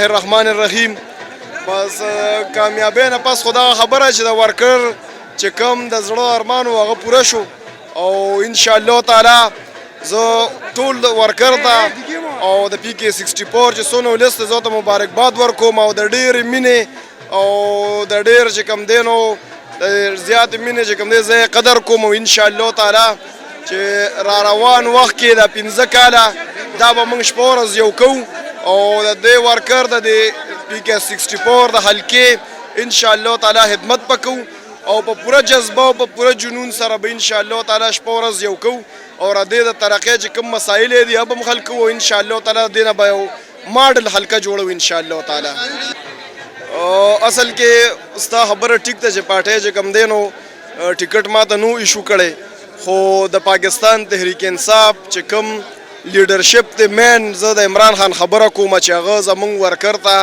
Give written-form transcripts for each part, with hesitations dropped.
الرحمن الرحیم. بس کامیابی نه پس خو دغه خبره چې د ورکر چې کوم د زړه ارمان و هغه پوره شو او انشاءالله تعالی زه ټول ورکر ته او د پی کې 64 چې څونه ولس ته زه ته مبارکباد ورکوم او د ډېرې مینې او د ډېر چې کوم دی نو زیات مینې چې کوم دی زه یې قدر کوم او انشاءالله تعالی چې را روان وخت کې د 15 کاله دا به موږ شپه ورځ یو کوو او د دې ورکر د پی کې 64 د حلقې انشاءالله تعالی خدمت وکړو او په پوره جذبه او په پوره جنون سره به انشاءالله تعالی شپه ورځ یو کوو او د دې د ترقۍ چې کوم مسایل دي هغه به هم حل کوو انشاءالله تعالی د دې نه به یو ماډل حلقه جوړو انشاءالله تعالی. اصل کې ستا خبره ټیک ده چې پارټۍ چې کوم دی نو ټیکټ ما ته نو ایشو کړی خو د پاکستان تحریک انصاف چې کوم لیډرشپ دی مین زه د عمران خان خبره کوم چې هغه زمونږ ورکر ته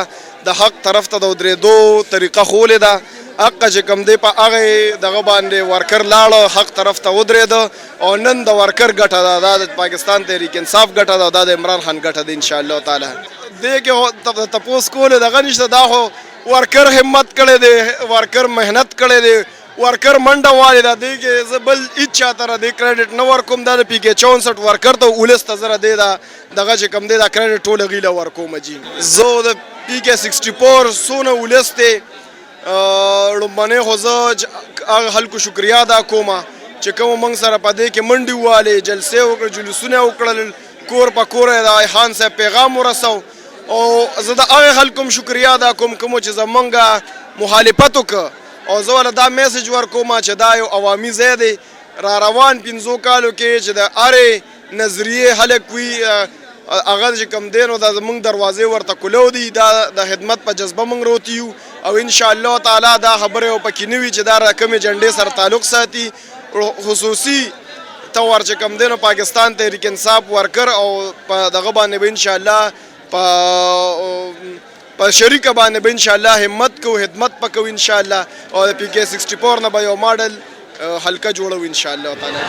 د حق طرف ته د ودرېدو طریقه ښولې ده. حق چې کوم دی په هغې دغه باندې ورکر لاړه حق طرف ته ودرېده او نن د ورکر ګټه ده دا د پاکستان تحریک انصاف ګټه ده دا د عمران خان ګټه ده انشاءالله تعالی. دې کې تپوس کول دغه نشته دا خو ورکر همت کړی دی ورکر محنت کړی دی ورکر منډه والی ده دې کې زه بل هېڅ چا ته دې کریډټ نه ورکوم دا د پی کې 64 ورکر ته ولس ته زه دې دغه چې کوم دی دا کریډټ ټول هغوی له ورکوم جي. زه د پی کې 64 څونه ولس دی لومبنۍ خو زه هغه خلکو شکریا ادا کوم چې کوم موږ سره په دې کې منډې ووالې جلسې وکړې جلوسونه وکړل کور په کور یې د خان صاحب پیغام ورسو او زه د هغې خلکو هم شکریا ادا کوم کومو چې زمونږ مخالفت وکړه او زه ورله دا میسج ورکوم چې دا یو عوامي ځای دی را روان 15 کالو کې چې د هرې نظریې خلک وي هغه چې کوم دی نو دا زمونږ دروازې ورته کولو دي دا د خدمت په جذبه موږ روتي یو او انشاءالله تعالی دا خبره یو پکې نه وي چې دا کومې جنډې سره تعلق ساتي خصوصي طور چې کوم دی نو پاکستان تحریک انصاف ورکر او په دغه باندې به انشاءالله په شریکه باندې به انشاءالله همت کوو خدمت به کوو انشاءالله او د پی کې 64 نه به یو ماډل حلقه جوړو انشاءالله تعالی.